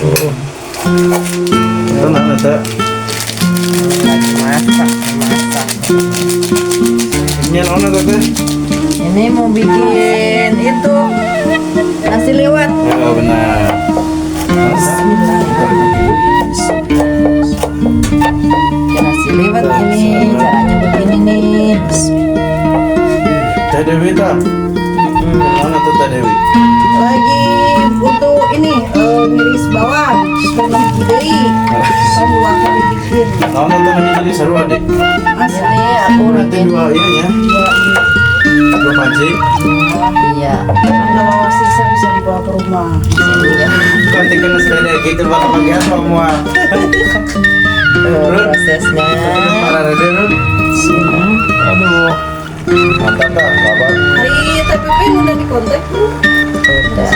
Itu mana tak? Masak. Ini yang mana tak? Ini mau bikin itu nasi liwet. Ya benar. Nasi liwet ini caranya begini nih. Teh Dewi tak? Mana tuh Teh Dewi? Lagi untuk ini ngiris bawang supaya gede. Kan dua kali bikin. Mana tuh nanti jadi seru adik? Ini aku Nanti bikin dua iya ya. Dua panci. iya. Kalau sisa bisa dibawa ke rumah. Nanti kena sepeda gitu bakal pakai apa semua. Prosesnya. Para Rede Rud. Aduh. Mantap tak? Kabar? Hari TPP udah dikontak belum? Udah.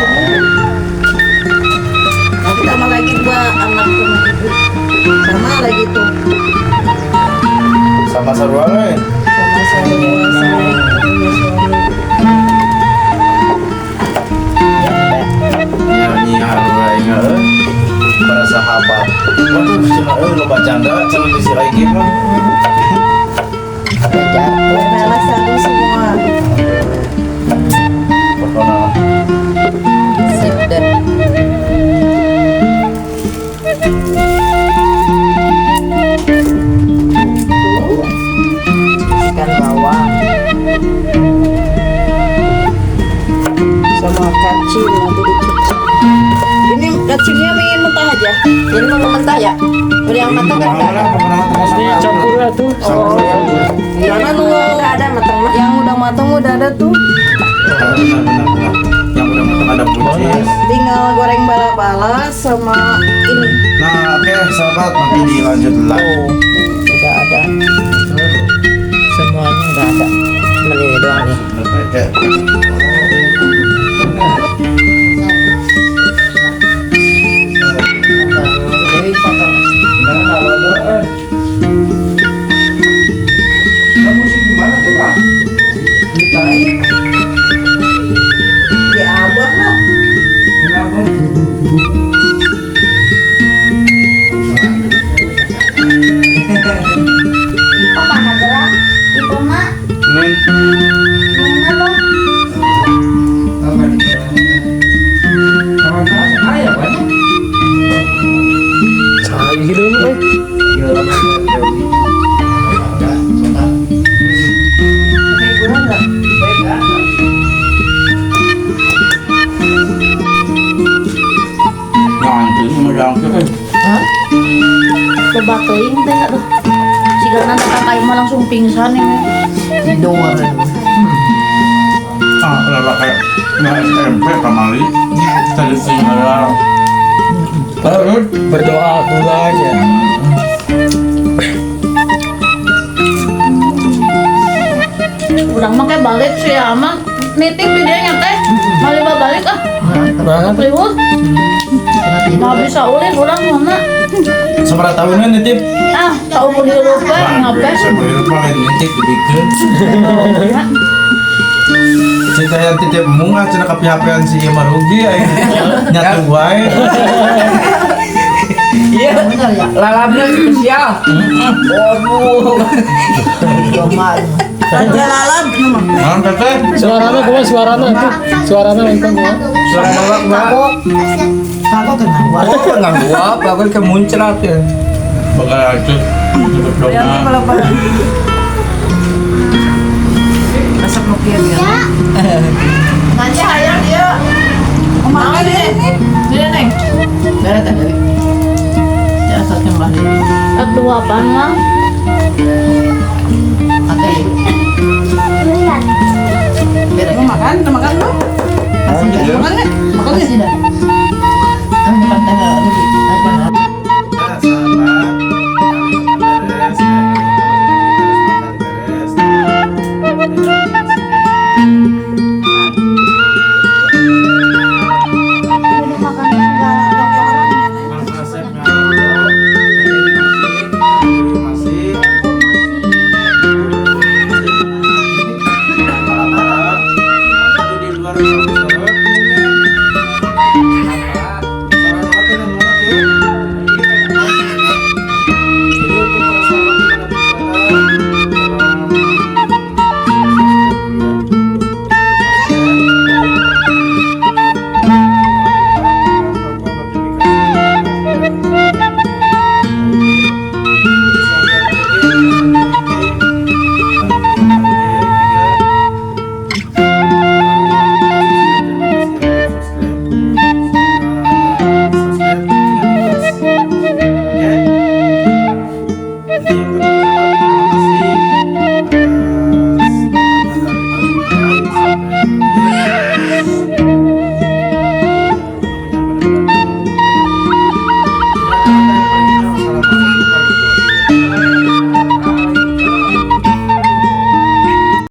Nanti tambah lagi dua anak sama ibu. Sama lagi tuh. Sama seru lain. Sama saya sama ibunya suami. Nyanyi harga ingat para sahabat. Waduh, cina lo bacanda, cina bisi lagi mah. Belajar. Balas satu semua. Pokoknya Sip deh. Ikan bawang. Sama kacil nanti dicuci. Ini kacilnya ingin mentah aja. Ini mau mentah ya? Udah yang matang kan enggak ada? ini campur tuh. Oh, karena lu Enggak ada matang mah. yang udah matang udah ada tuh. Benar. Yang udah matang ada buncis. Tinggal goreng bala-bala sama ini. Nah, oke sahabat, nanti dilanjut lagi. Udah ada. Semuanya udah ada. Cuma ini doang nih. Oke. Jadi potong. Kamu sih gimana tuh Pak? Ya abah lah. Apa gerak? Ibu mak, mana lo? Hah? Coba teing teh aduh. Siga nanti kakak mah langsung pingsan ini. Tidur. Kalau kayak nggak SMP kemari, tadi tinggal Berdoa dulu aja. Udah mah kayak balik sih ya mah. Nitip videonya teh. Mali balik ah. Banget. Priwus. Nggak bisa ulin ulang mana. seberapa tahunnya nitip? Ah, tahu mau dilupa ngapes. Sebelum paling nitip dibikin. Cerita yang titip munga cina kepihapian si Ima rugi ya nyatu wae. Iya. Lalapnya spesial. Waduh. Ada lalap memang. Nah, teteh. Suaranya kumaha suaranya tuh? Suaranya entah kumaha. Suara nolak mbak. Apa kenapa? Oh, nggak gua apa kan kemuncrat ya. Bakal aja. Duduk dong. Yang ini kalau apa? Resep nukian ya. Nanti hayang dia. Kemana deh ini? Dia neng. Berat tadi. Ya asal kembali. Aduh apaan mah? Atau ibu. Berat. Mau makan? Udah makan belum? Oh, iya. Makan nggak? Makan nggak? Masih dah.